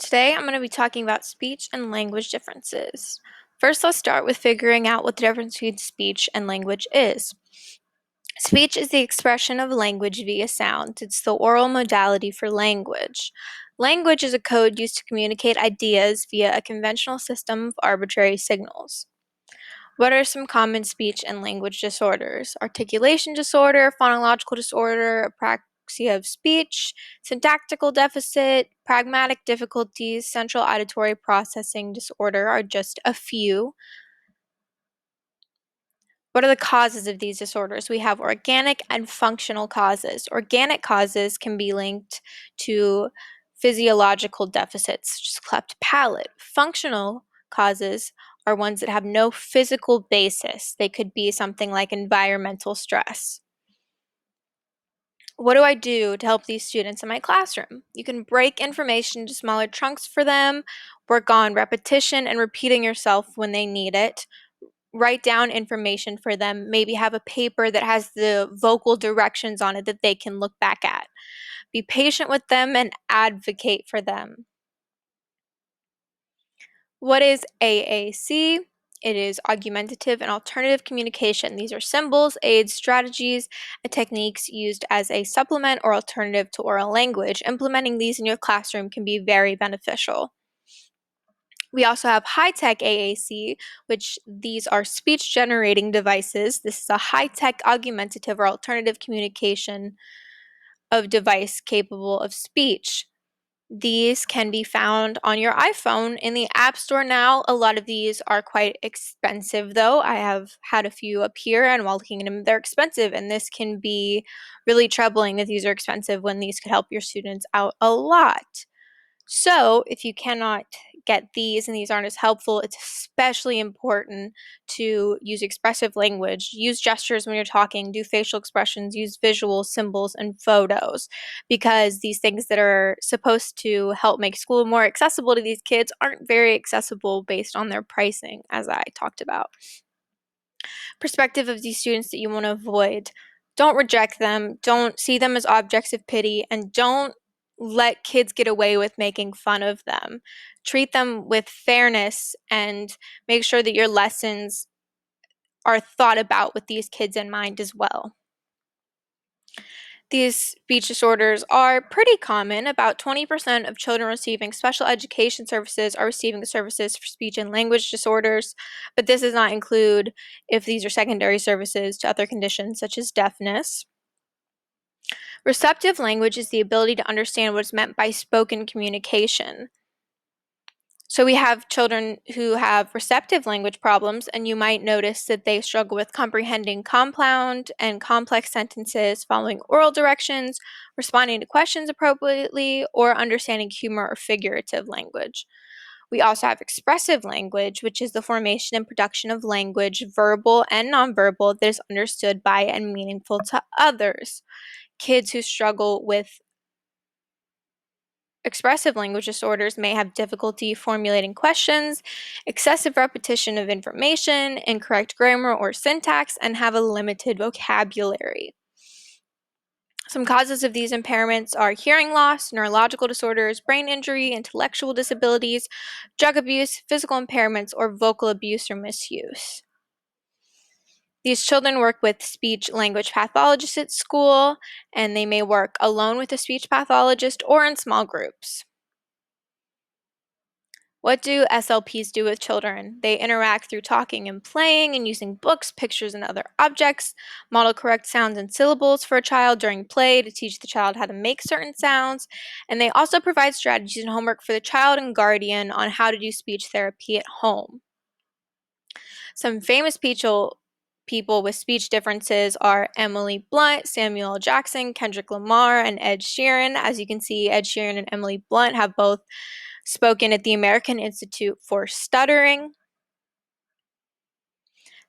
Today I'm going to be talking about speech and language differences. First, let's start with figuring out what the difference between speech and language is. Speech is the expression of language via sound. It's the oral modality for language. Language is a code used to communicate ideas via a conventional system of arbitrary signals. What are some common speech and language disorders? Articulation disorder, phonological disorder, apraxia of speech, syntactical deficit, pragmatic difficulties, central auditory processing disorder are just a few. What are the causes of these disorders? We have organic and functional causes. Organic causes can be linked to physiological deficits, such as cleft palate. Functional causes are ones that have no physical basis. They could be something like environmental stress. What do I do to help these students in my classroom? You can break information into smaller chunks for them, work on repetition and repeating yourself when they need it, write down information for them, maybe have a paper that has the vocal directions on it that they can look back at. Be patient with them and advocate for them. What is AAC? It is augmentative and alternative communication. These are symbols, aids, strategies, and techniques used as a supplement or alternative to oral language. Implementing these in your classroom can be very beneficial. We also have high-tech AAC, which these are speech-generating devices. This is a high-tech augmentative or alternative communication of device capable of speech. These can be found on your iPhone in the App Store now. A lot of these are quite expensive, though. I have had a few up here, and while looking at them, they're expensive, and this can be really troubling that these are expensive when these could help your students out a lot. So, if you cannot get these and these aren't as helpful, it's especially important to use expressive language, use gestures when you're talking, do facial expressions, use visual symbols and photos, because these things that are supposed to help make school more accessible to these kids aren't very accessible based on their pricing, as I talked about. Perspective of these students that you want to avoid. Don't reject them, don't see them as objects of pity, and don't let kids get away with making fun of them. Treat them with fairness and make sure that your lessons are thought about with these kids in mind as well. These speech disorders are pretty common. About 20% of children receiving special education services are receiving the services for speech and language disorders, but this does not include if these are secondary services to other conditions such as deafness. Receptive language is the ability to understand what is meant by spoken communication. So we have children who have receptive language problems, and you might notice that they struggle with comprehending compound and complex sentences, following oral directions, responding to questions appropriately, or understanding humor or figurative language. We also have expressive language, which is the formation and production of language, verbal and nonverbal, that is understood by and meaningful to others. Kids who struggle with expressive language disorders may have difficulty formulating questions, excessive repetition of information, incorrect grammar or syntax, and have a limited vocabulary. Some causes of these impairments are hearing loss, neurological disorders, brain injury, intellectual disabilities, drug abuse, physical impairments, or vocal abuse or misuse. These children work with speech language pathologists at school, and they may work alone with a speech pathologist or in small groups. What do SLPs do with children? They interact through talking and playing and using books, pictures, and other objects, model correct sounds and syllables for a child during play to teach the child how to make certain sounds, and they also provide strategies and homework for the child and guardian on how to do speech therapy at home. Some famous people with speech differences are Emily Blunt, Samuel L. Jackson, Kendrick Lamar, and Ed Sheeran. As you can see, Ed Sheeran and Emily Blunt have both spoken at the American Institute for Stuttering.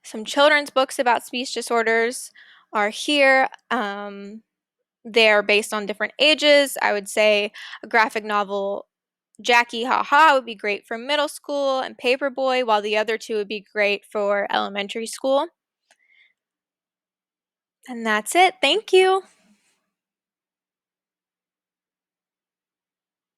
Some children's books about speech disorders are here. They're based on different ages. I would say a graphic novel, Jackie Ha Ha, would be great for middle school, and Paperboy, while the other two would be great for elementary school. And that's it. Thank you.